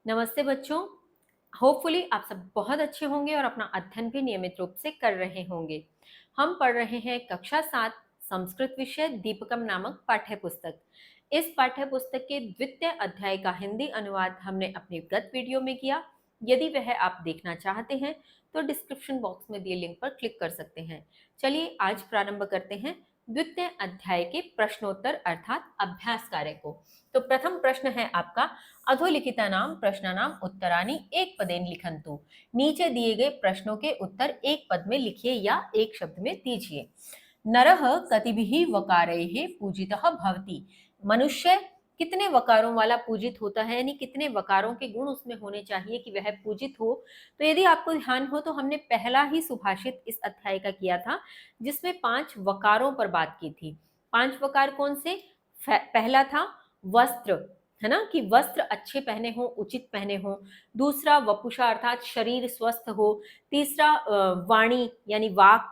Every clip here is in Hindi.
नमस्ते बच्चों। होपफुली आप सब बहुत अच्छे होंगे और अपना अध्ययन भी नियमित रूप से कर रहे होंगे। हम पढ़ रहे हैं कक्षा 7 संस्कृत विषय दीपकम नामक पाठ्य पुस्तक। इस पाठ्य पुस्तक के द्वितीय अध्याय का हिंदी अनुवाद हमने अपनी गत वीडियो में किया। यदि वह आप देखना चाहते हैं तो डिस्क्रिप्शन बॉक्स में दिए लिंक पर क्लिक कर सकते हैं। चलिए आज प्रारंभ करते हैं द्वितीय अध्याय के प्रश्नोत्तर अर्थात अभ्यास कार्य को। तो प्रथम प्रश्न है आपका, अधोलिखितानां प्रश्नानां उत्तराणि एक पदेन लिखन्तु। नीचे दिए गए प्रश्नों के उत्तर एक पद में लिखिए या एक शब्द में दीजिए। नरः कतिभिः वकारैः पूजितः भवति। मनुष्य कितने वकारों वाला पूजित होता है, यानी कितने वकारों के गुण उसमें होने चाहिए कि वह पूजित हो। तो यदि आपको ध्यान हो तो हमने पहला ही सुभाषित इस अध्याय का किया था, जिसमें 5 वकारों पर बात की थी। 5 वकार कौन से? पहला था वस्त्र, है ना, कि वस्त्र अच्छे पहने हो, उचित पहने हो। दूसरा वपुषा अर्थात शरीर स्वस्थ हो। तीसरा वाणी यानी वाक,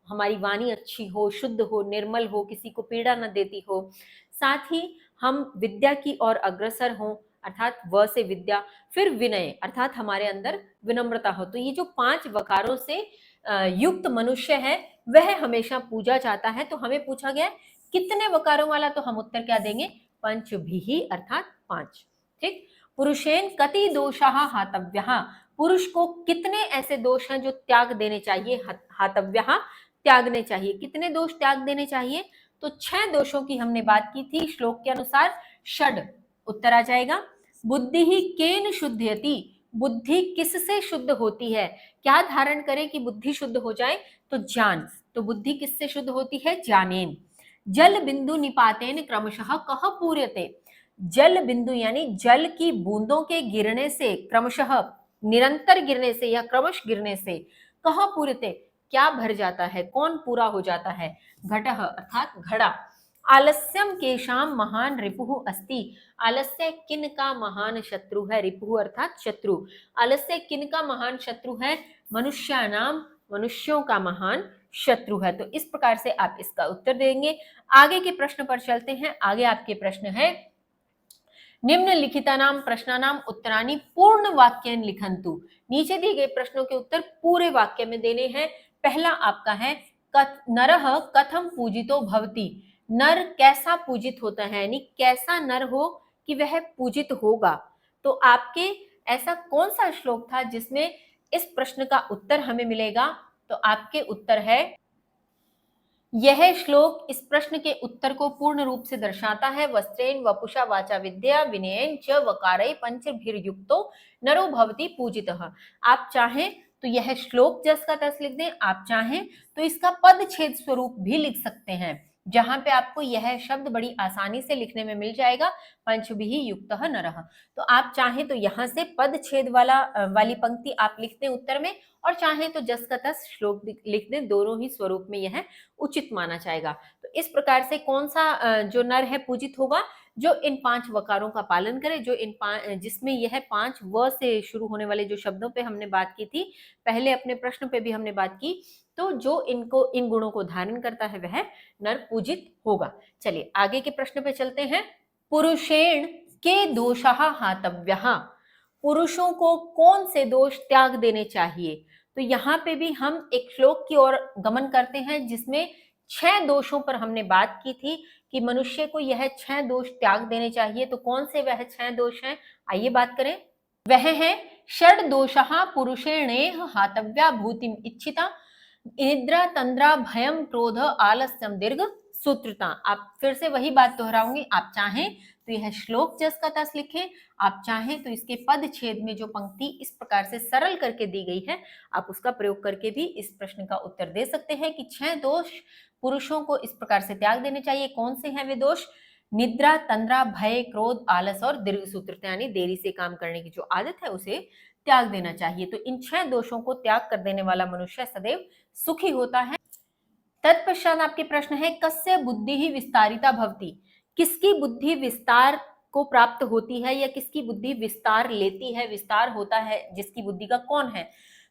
हमारी वाणी अच्छी हो, शुद्ध हो, निर्मल हो, किसी को पीड़ा न देती हो। साथ ही हम विद्या की ओर अग्रसर हो अर्थात व से विद्या। फिर विनय अर्थात हमारे अंदर विनम्रता हो। तो ये जो 5 वकारों से युक्त मनुष्य है वह हमेशा पूजा चाहता है। तो हमें पूछा गया कितने वकारों वाला, तो हम उत्तर क्या देंगे? पंचभिः अर्थात 5। ठीक। पुरुषेन कति दोषाः हातव्याः। पुरुष को कितने ऐसे दोष हैं जो त्याग देने चाहिए? हातव्याः त्यागने चाहिए। कितने दोष त्याग देने चाहिए? तो 6 दोषों की हमने बात की थी श्लोक के अनुसार। षड उत्तर आ जाएगा। बुद्धि ही केन शुद्धयति। बुद्धि किससे शुद्ध होती है? क्या धारण करें कि बुद्धि शुद्ध हो जाए? तो ज्ञान। तो बुद्धि किससे शुद्ध होती है? ज्ञानेन। जल बिंदु निपातेन क्रमशः कह पूर्यते। जल बिंदु यानी जल की बूंदों के गिरने से, क्रमशः निरंतर गिरने से या क्रमश गिरने से, कह पूर्यते क्या भर जाता है, कौन पूरा हो जाता है? घटः अर्थात घड़ा। आलस्यम केशाम महान रिपुः अस्ति। आलस्य किन का महान शत्रु है? रिपुः अर्थात शत्रु। आलस्य किन का महान शत्रु है? मनुष्यानाम, मनुष्यों का महान शत्रु है। तो इस प्रकार से आप इसका उत्तर देंगे। आगे के प्रश्न पर चलते हैं। आगे आपके प्रश्न है, निम्नलिखितानां प्रश्नानां उत्तराणि पूर्ण वाक्येन लिखन्तु। नीचे दिए गए प्रश्नों के उत्तर पूरे वाक्य में देने हैं। पहला आपका है, नरः कथम पूजितो भवति। नर कैसा पूजित होता है, यानी कैसा नर हो कि वह पूजित होगा। तो आपके ऐसा कौन सा श्लोक था जिसमें इस प्रश्न का उत्तर हमें मिलेगा? तो आपके उत्तर है, यह श्लोक इस प्रश्न के उत्तर को पूर्ण रूप से दर्शाता है। वस्त्रेण वपुषा वाचा विद्या विनयेन च वकारै पंचभिर्युक्तो नरो भवति पूजितः। आप चाहें तो यह श्लोक जस का तस लिख दें, आप चाहें तो इसका पद छेद स्वरूप भी लिख सकते हैं, जहां पे आपको यह शब्द बड़ी आसानी से लिखने में मिल जाएगा, पंचभिः युक्तः नरः। तो आप चाहें तो यहां से पद छेद वाली पंक्ति आप लिख दें उत्तर में, और चाहें तो जस का तस श्लोक लिख दें। दोनों ही स्वरूप में यह उचित माना जाएगा। तो इस प्रकार से कौन सा जो नर है पूजित होगा? जो इन 5 वकारों का पालन करे, जो जिसमें यह 5 व से शुरू होने वाले जो शब्दों पे हमने बात की थी, पहले अपने प्रश्न पे भी हमने बात की। तो जो इन गुणों को धारण करता है वह नर पूजित होगा। चलिए आगे के प्रश्न पे चलते हैं। पुरुषेण के दोषाः हातव्याः। पुरुषों को कौन से दोष त्याग देने चाहिए? तो यहाँ पे भी हम एक श्लोक की ओर गमन करते हैं जिसमें 6 दोषों पर हमने बात की थी कि मनुष्य को यह 6 दोष त्याग देने चाहिए। तो कौन से वह 6 दोष हैं? आइए बात करें। वह है, षड दोषः पुरुषेणेह हातव्या भूतिम इच्छिता, निद्रा तंद्रा भयम क्रोध आलस्यम दीर्घ सूत्रता। आप फिर से वही बात दोहराऊंगी। आप चाहें तो यह श्लोक जस का तस लिखें, आप चाहें तो इसके पद छेद में जो पंक्ति इस प्रकार से सरल करके दी गई है, आप उसका प्रयोग करके भी इस प्रश्न का उत्तर दे सकते हैं कि 6 दोष पुरुषों को इस प्रकार से त्याग देने चाहिए। कौन से हैं वे दोष? निद्रा तंद्रा भय क्रोध आलस और दीर्घ सूत्रता, यानी देरी से काम करने की जो आदत है उसे त्याग देना चाहिए। तो इन 6 दोषों को त्याग कर देने वाला मनुष्य सदैव सुखी होता है। तत्पश्चात आपके प्रश्न है, कस्य बुद्धि ही विस्तारिता भवति। किसकी बुद्धि विस्तार को प्राप्त होती है या किसकी बुद्धि विस्तार लेती है, विस्तार होता है जिसकी बुद्धि का? कौन है?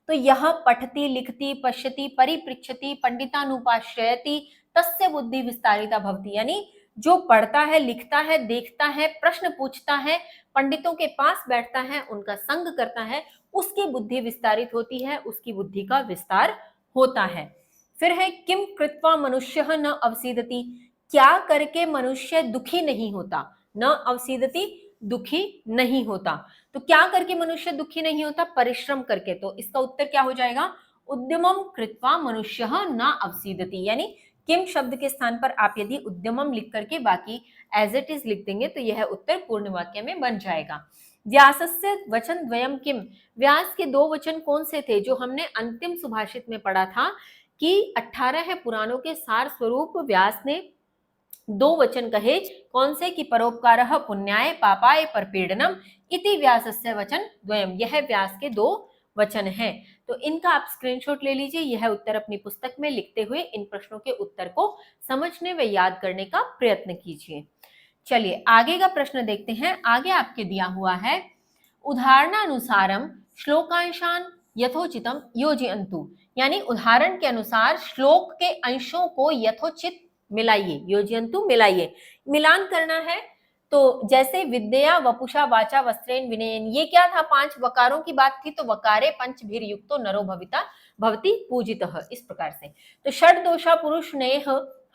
तो यह पठति लिखति पश्यति परिपृच्छति पंडितानुपाश्रयति तस्य बुद्धि विस्तारिता भवति, यानी जो पढ़ता है, लिखता है, देखता है, प्रश्न पूछता है, पंडितों के पास बैठता है, उनका संग करता है, उसकी बुद्धि विस्तारित होती है, उसकी बुद्धि का विस्तार होता है। फिर है किम कृत्वा मनुष्य न अवसीदति, क्या करके मनुष्य दुखी नहीं होता, न अवसीदति दुखी नहीं होता। तो क्या करके मनुष्य दुखी नहीं होता, परिश्रम करके। तो इसका उत्तर क्या हो जाएगा, उद्यमम कृत्वा मनुष्य न अवसीदति, यानी किम शब्द के स्थान पर आप यदि उद्यमम लिख करके बाकी एज इट इज लिख देंगे तो यह उत्तर पूर्ण वाक्य में बन जाएगा। व्यासस्य वचन द्वयम किम, व्यास के दो वचन कौन से थे जो हमने अंतिम सुभाषित में पढ़ा था कि 18 पुराणों के सार स्वरूप व्यास ने दो वचन कहे, कौन से, कि परोपकारः पुण्याय पापाय परपीडनम इति व्यासस्य वचन द्वयम, यह व्यास के दो वचन हैं। तो इनका आप स्क्रीनशॉट ले लीजिए, यह उत्तर अपनी पुस्तक में लिखते हुए इन प्रश्नों के उत्तर को समझने व याद करने का प्रयत्न कीजिए। चलिए आगे का प्रश्न देखते हैं। आगे आपके दिया हुआ है उदाहरणानुसारम श्लोकांशान यथोचितम योजयन्तु, यानी उदाहरण के अनुसार श्लोक के अंशों को यथोचित मिलाइए, योजयन्तु मिलाइए, मिलान करना है। तो जैसे विद्या वपुषा वाचा वस्त्रेण विनयेन, ये क्या था, 5 वकारों की बात थी, तो वकारे पंचभिर युक्तो नरो भविता भवति पूजितः, इस प्रकार से। तो षड दोषा पुरुष नेह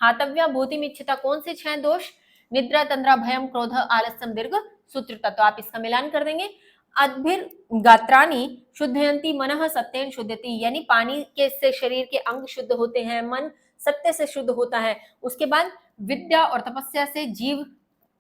हातव्या भूतिमिच्छता, कौन से 6 दोष, निद्रा तंद्रा भयम क्रोध आलस्यम दीर्घ सूत्रता, तो आप इसका मिलान कर देंगे। अद्भिर गात्राणी शुद्धयंती मनः सत्येन शुद्धति, यानी पानी के से शरीर के अंग शुद्ध होते हैं, मन सत्य से शुद्ध होता है। उसके बाद विद्या और तपस्या से जीव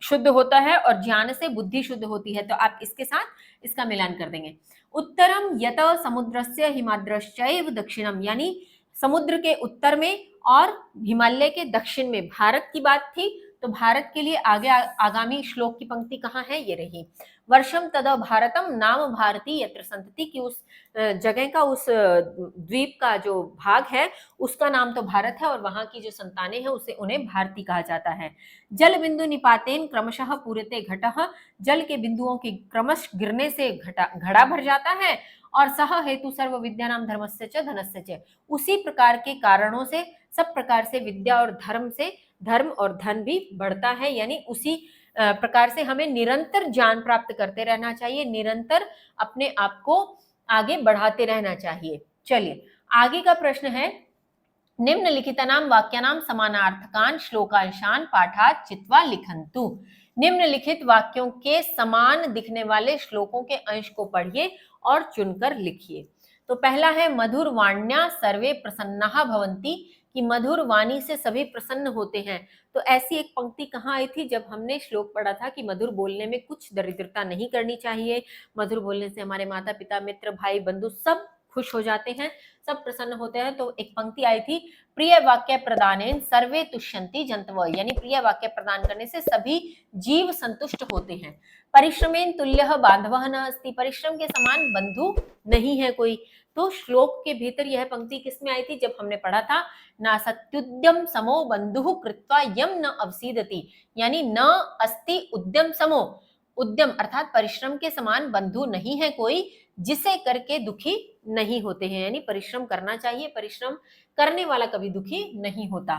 शुद्ध होता है और ज्ञान से बुद्धि शुद्ध होती है, तो आप इसके साथ इसका मिलान कर देंगे। उत्तरम यत समुद्रस्य हिमाद्रश्चैव दक्षिणम, यानी समुद्र के उत्तर में और हिमालय के दक्षिण में भारत की बात थी, तो भारत के लिए आगे आगामी श्लोक की पंक्ति कहाँ है, ये रही। वर्षम तद भारतम नाम भारती यत्र संतति, की उस जगह का, उस द्वीप का जो भाग है उसका नाम तो भारत है और वहां की जो संतानें हैं उसे उन्हें भारती कहा जाता है। जल बिंदु निपातेन क्रमशः पूरते घटः, जल के बिंदुओं के क्रमश गिरने से घड़ा भर जाता है। और सह हेतु सर्व विद्या नाम धर्मस्य च धनस्य च, उसी प्रकार के कारणों से सब प्रकार से विद्या और धर्म से धर्म और धन भी बढ़ता है, यानी उसी प्रकार से हमें निरंतर ज्ञान प्राप्त करते रहना चाहिए, निरंतर अपने आप को आगे बढ़ाते रहना चाहिए। चलिए आगे का प्रश्न है, निम्नलिखितानां वाक्यानां समानार्थकान श्लोकांशान पाठात् चित्वा लिखन्तु, निम्नलिखित वाक्यों के समान दिखने वाले श्लोकों के अंश को पढ़िए और चुनकर लिखिए। तो पहला है मधुर वाण्या सर्वे प्रसन्नाः भवन्ति, कि मधुर वाणी से सभी प्रसन्न होते हैं। तो ऐसी एक पंक्ति कहाँ आई थी, जब हमने श्लोक पढ़ा था कि मधुर बोलने में कुछ दरिद्रता नहीं करनी चाहिए, मधुर बोलने से हमारे माता पिता मित्र भाई बंधु सब खुश हो जाते हैं, सब प्रसन्न होते हैं। तो एक पंक्ति आई थी, प्रिय वाक्य प्रदानेन सर्वे तुष्यन्ति जन्तवः, यानी प्रिय वाक्य प्रदान करने से सभी जीव संतुष्ट होते हैं। परिश्रमेन तुल्यः बांधवः न अस्ति, परिश्रम के समान बंधु नहीं है कोई। तो श्लोक के भीतर यह पंक्ति किसमें आई थी, जब हमने पढ़ा था नासत्युद्यम समो बंधुः कृत्वा यम न अवसीदति, यानी न अस्ति उद्यम समो, उद्यम अर्थात परिश्रम के समान बंधु नहीं है कोई जिसे करके दुखी नहीं होते हैं, यानी परिश्रम करना चाहिए, परिश्रम करने वाला कभी दुखी नहीं होता।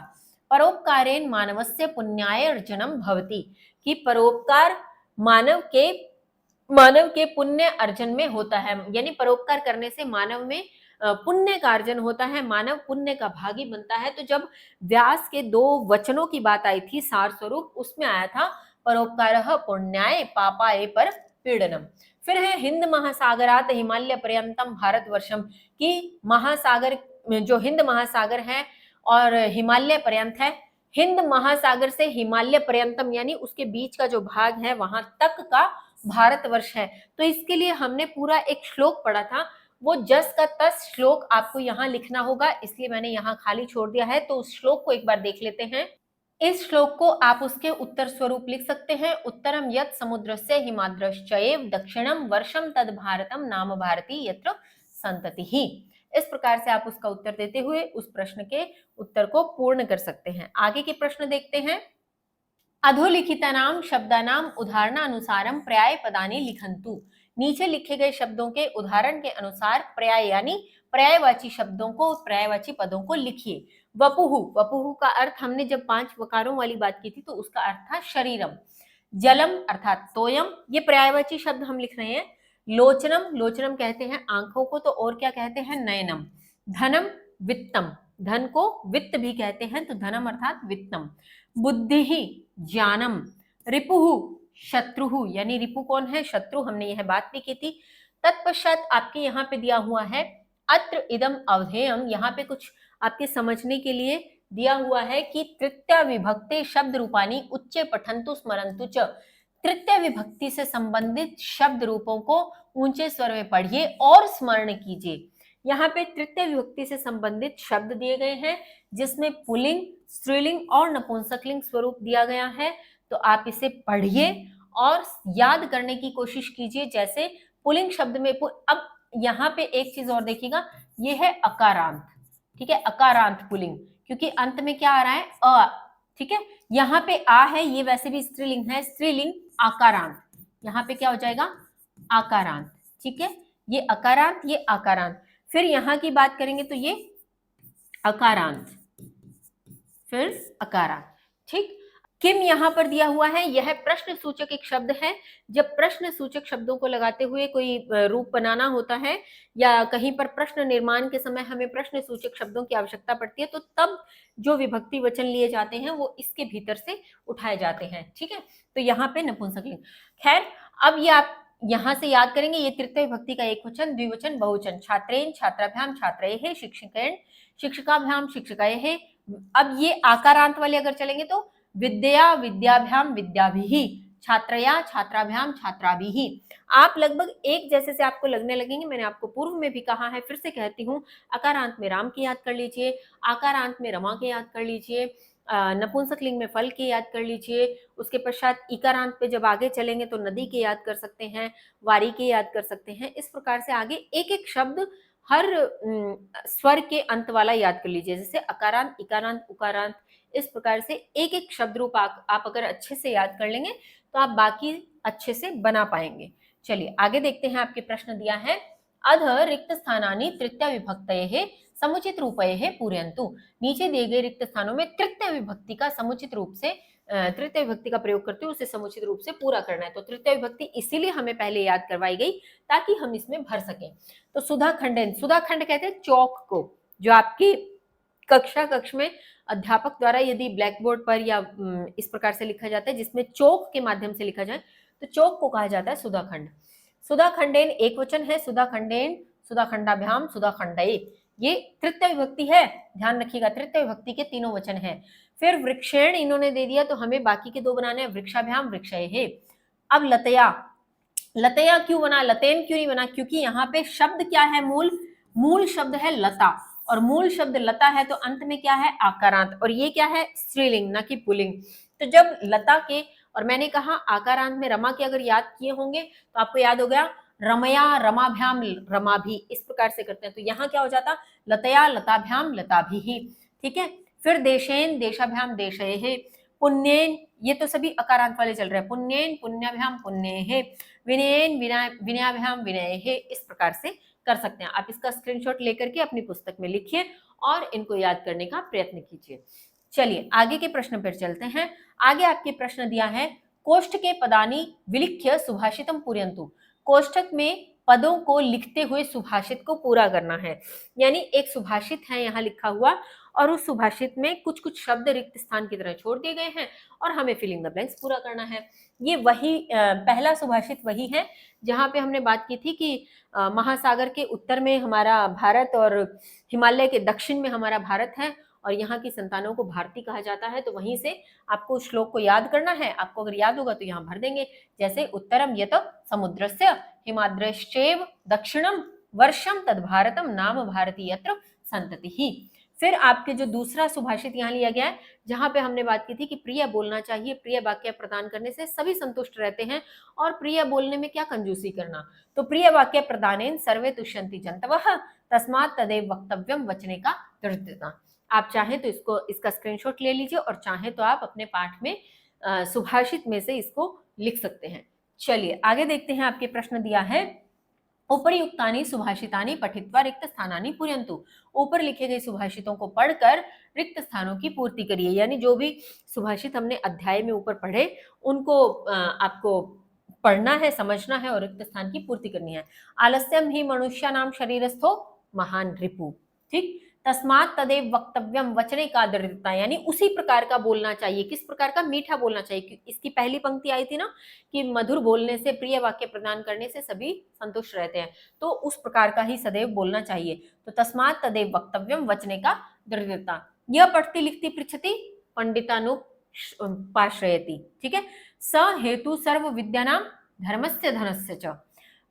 परोपकारेण मानवस्य पुण्याय अर्जनम भवति, कि परोपकार मानव के पुण्य अर्जन में होता है, यानी परोपकार करने से मानव में पुण्य का अर्जन होता है, मानव पुण्य का भागी बनता है। तो जब व्यास के दो वचनों की बात आई थी सार स्वरूप, उसमें आया था परोपकारः पुण्याय पापाय पर पीड़नम। फिर है हिंद महासागरात हिमालय पर्यंतम भारतवर्षम, कि महासागर जो हिंद महासागर है और हिमालय पर्यंत है, हिंद महासागर से हिमालय पर्यंतम यानी उसके बीच का जो भाग है वहां तक का भारतवर्ष है। तो इसके लिए हमने पूरा एक श्लोक पढ़ा था, वो जस का तस श्लोक आपको यहाँ लिखना होगा, इसलिए मैंने यहाँ खाली छोड़ दिया है। तो उस श्लोक को एक बार देख लेते हैं। इस श्लोक को आप उसके उत्तर स्वरूप लिख सकते हैं, उत्तरम यत् समुद्रस्य हिमाद्रश्चैव दक्षिणम वर्षम तद भारतम नाम भारती यत्र संततिः। इस प्रकार से आप उसका उत्तर देते हुए उस प्रश्न के उत्तर को पूर्ण कर सकते हैं। आगे के प्रश्न देखते हैं। अधोलिखितानां शब्दानां उदाहरणानुसारम पर्याय पदानि लिखन्तु, नीचे लिखे गए शब्दों के उदाहरण के अनुसार पर्याय यानी पर्यायवाची शब्दों को, पर्यायवाची पदों को लिखिए। वपुहु, वपुहु का अर्थ हमने जब 5 वकारों वाली बात की थी तो उसका अर्थ था शरीरम। जलम अर्थात तोयम, ये पर्यायवाची शब्द हम लिख रहे हैं। लोचनम, लोचनम कहते हैं आंखों को, तो और क्या कहते हैं, नयनम। धनम वित्तम, धन को वित्त भी कहते हैं, तो धनम अर्थात वित्तम। बुद्धि ज्ञानम। रिपुहु शत्रु, यानी रिपु कौन है, शत्रु, हमने यह बात भी की थी। तत्पश्चात आपके यहाँ पे दिया हुआ है अत्र इदम अवधेयम, यहाँ पे कुछ आपके समझने के लिए दिया हुआ है कि तृतीय विभक्ति शब्द रूपानी उच्च पठंतु स्मरंतु च, तृतीय विभक्ति से संबंधित शब्द रूपों को ऊंचे स्वर में पढ़िए और स्मरण कीजिए। यहाँ पे तृतीय विभक्ति से संबंधित शब्द दिए गए हैं जिसमें पुल्लिंग, स्त्रीलिंग और नपुंसकलिंग स्वरूप दिया गया है, तो आप इसे पढ़िए और याद करने की कोशिश कीजिए। जैसे पुल्लिंग शब्द में अब यहाँ पे एक चीज और देखिएगा, ये है अकारांत, ठीक है, अकारांत पुल्लिंग, क्योंकि अंत में क्या आ रहा है, अ, ठीक है। यहाँ पे आ है, ये वैसे भी स्त्रीलिंग है, स्त्रीलिंग आकारांत, यहाँ पे क्या हो जाएगा, आकारांत, ठीक है, ये अकारांत, ये आकारांत। फिर यहाँ की बात करेंगे तो ये अकारांत, फिर अकारांत, ठीक। किम यहाँ पर दिया हुआ है, यह प्रश्न सूचक एक शब्द है। जब प्रश्न सूचक शब्दों को लगाते हुए कोई रूप बनाना होता है या कहीं पर प्रश्न निर्माण के समय हमें प्रश्न सूचक शब्दों की आवश्यकता पड़ती है, तो तब जो विभक्ति वचन लिए जाते हैं वो इसके भीतर से उठाए जाते हैं, ठीक है। तो यहाँ पे नपुंसकलिंग। खैर, अब ये आप यहाँ से याद करेंगे, ये तृतीय विभक्ति का एक वचन, द्विवचन, बहुवचन, छात्रेन छात्राभ्याम छात्रैः, शिक्षकेन शिक्षिकाभ्याम शिक्षिकायः। अब ये आकारांत वाले अगर चलेंगे तो विद्या विद्याभ्याम विद्याभिः, छात्रया छात्राभ्याम छात्राभिः। आप लगभग एक जैसे से आपको लगने लगेंगे। मैंने आपको पूर्व में भी कहा है, फिर से कहती हूँ, अकारांत में राम की याद कर लीजिए, आकारांत में रमा के याद कर लीजिए, नपुंसकलिंग में फल के याद कर लीजिए, उसके पश्चात इकारांत पे जब आगे चलेंगे तो नदी के याद कर सकते हैं, वारी के याद कर सकते हैं। इस प्रकार से आगे एक एक शब्द हर स्वर के अंत वाला याद कर लीजिए, जैसे अकारांत, इकारांत, उकारांत। इस प्रकार से एक एक शब्द रूप आप अगर अच्छे से याद कर लेंगे तो आप बाकी अच्छे से बना पाएंगे। चलिए आगे देखते हैं, आपके प्रश्न दिया है, अध रिक्त स्थानानि तृतीय विभक्तयः समुचित रूपयः पूरयन्तु। नीचे दिए गए रिक्त स्थानों में तृतीय विभक्ति का समुचित रूप से तृतीय विभक्ति का प्रयोग करते हुए उसे समुचित रूप से पूरा करना है। तो तृतीय विभक्ति इसीलिए हमें पहले याद करवाई गई ताकि हम इसमें भर सकें। तो सुधा खंडन, सुधा खंड कहते हैं चौक को, जो आपकी कक्ष में अध्यापक द्वारा यदि ब्लैक बोर्ड पर या इस प्रकार से लिखा जाता है जिसमें चौक के माध्यम से लिखा जाए, तो चौक को कहा जाता है सुधा खंड। सुधा खंडेन एक वचन है, सुधा खंडेन, सुधा खंडाभ्याम, सुधा खंडये, ये तृतीय विभक्ति है, ध्यान रखिएगा, तृतीय विभक्ति के तीनों वचन है। फिर वृक्षेण इन्होंने दे दिया, तो हमें बाकी के दो बनाने हैं, वृक्षाभ्याम वृक्षये। अब लतया, लतया क्यों बना, लतेन क्यों नहीं बना, क्योंकि यहाँ पे शब्द क्या है, मूल शब्द है लता, और मूल शब्द लता है तो अंत में क्या है, आकारांत, और ये क्या है, स्त्रीलिंग ना कि पुल्लिंग। तो जब लता के, और मैंने कहा आकारांत में रमा के अगर याद किए होंगे तो आपको याद हो गया, रमया रमाभ्याम रमाभि, इस प्रकार से करते हैं। तो यहाँ क्या हो जाता, लतया लताभ्याम लताभिः, ठीक है। फिर देशेन देशाभ्याम देशये, पुण्येन, ये तो सभी अकारांत वाले चल रहे हैं, पुण्येन पुण्याभ्याम पुण्येः, विनयेन विनयाभ्याम विनयेः, इस प्रकार से कर सकते हैं। आप इसका स्क्रीनशॉट लेकर के अपनी पुस्तक में लिखिए और इनको याद करने का प्रयत्न कीजिए। चलिए आगे के प्रश्न पर चलते हैं। आगे आपके प्रश्न दिया है, कोष्ठ के पदानि विलिख्य सुभाषितम पूरयन्तु, कोष्ठक में पदों को लिखते हुए सुभाषित को पूरा करना है। यानी एक सुभाषित है यहाँ लिखा हुआ, और उस सुभाषित में कुछ कुछ शब्द रिक्त स्थान की तरह छोड़ दिए गए हैं और हमें फिलिंग द ब्लैंक्स पूरा करना है। ये वही पहला सुभाषित वही है जहाँ पे हमने बात की थी कि महासागर के उत्तर में हमारा भारत और हिमालय के दक्षिण में हमारा भारत है, और यहाँ की संतानों को भारती कहा जाता है। तो वहीं से आपको उस श्लोक को याद करना है। आपको अगर याद होगा तो यहाँ भर देंगे, जैसे उत्तरम यत समुद्रस्य हिमाद्रश्चैव दक्षिणम वर्षम तद भारतम नाम भारती यत्र संततिः। फिर आपके जो दूसरा सुभाषित यहाँ लिया गया है, जहाँ पे हमने बात की थी कि प्रिय बोलना चाहिए, प्रिय वाक्य प्रदान करने से सभी संतुष्ट रहते हैं, और प्रिय बोलने में क्या कंजूसी करना। तो प्रिय वाक्य प्रदानेन सर्वे तुष्यन्ति जन्तवः तस्मात् तदेव वक्तव्यम वचने का दृढ़ता। आप चाहें तो इसका स्क्रीनशॉट ले लीजिए, और चाहें तो आप अपने पाठ में सुभाषित में से इसको लिख सकते हैं। चलिए आगे देखते हैं, आपके प्रश्न दिया है, उपरियुक्तानि सुभाषितानि पठित्वा रिक्त स्थानानि पूरयन्तु। ऊपर लिखे गए सुभाषितों को पढ़कर रिक्त स्थानों की पूर्ति करिए। यानी जो भी सुभाषित हमने अध्याय में ऊपर पढ़े उनको आपको पढ़ना है, समझना है और रिक्त स्थान की पूर्ति करनी है। आलस्यम ही मनुष्यानाम शरीरस्थो महान रिपु। ठीक, तस्मात् तदेव वक्तव्यम, वचने का दृढ़ता, यानी उसी प्रकार का बोलना चाहिए। किस प्रकार का? मीठा बोलना चाहिए। इसकी पहली पंक्ति आई थी ना कि मधुर बोलने से, प्रिय वाक्य प्रदान करने से सभी संतुष्ट रहते हैं, तो उस प्रकार का ही सदैव बोलना चाहिए। तो तस्मात् तदेव वक्तव्यम, वचने का दृढ़ता। यह पठती लिखती पृच्छति पंडितानुपाश्रयति। ठीक है। स हेतु सर्व विद्यानां धर्मस्य धनस्य च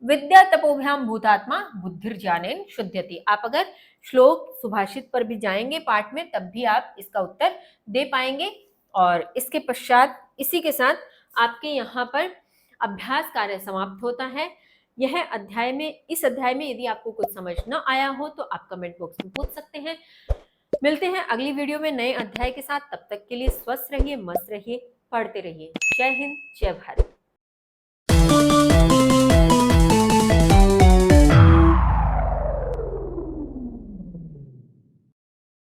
विद्या तपोभ्याम भूतात्मा बुद्धिर्ज्ञानेन शुद्ध्यति। आप अगर श्लोक सुभाषित पर भी जाएंगे पाठ में, तब भी आप इसका उत्तर दे पाएंगे। और इसके पश्चात इसी के साथ आपके यहाँ पर अभ्यास कार्य समाप्त होता है। यह अध्याय में, इस अध्याय में यदि आपको कुछ समझ न आया हो तो आप कमेंट बॉक्स में पूछ सकते हैं। मिलते हैं अगली वीडियो में नए अध्याय के साथ। तब तक के लिए स्वस्थ रहिए, मस्त रहिए, पढ़ते रहिए। जय हिंद, जय भारत।